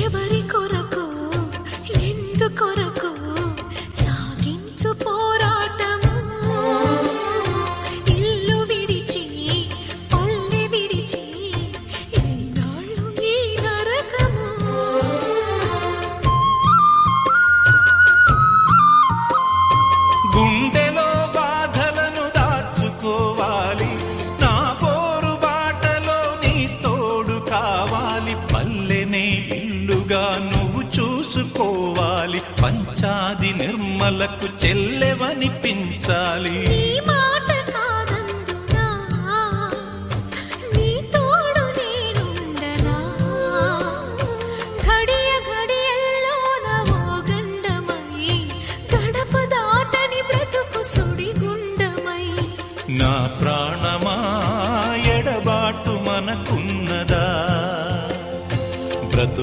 ఎవరి కొరకు ఎందుకొరకు సాగించు పోరాటము ఇల్లు విడిచి పల్లె విడిచి ఎన్నాళ్ళు ఈ నరకము గుండెలో బాధలను దాచుకోవాలి నా పోరు బాటలో నీ తోడు కావాలి పల్లెనే ఇల్లుగా నువ్వు చూసుకోవాలి పంచాది నిర్మలకు చెల్లెవనిపించాలి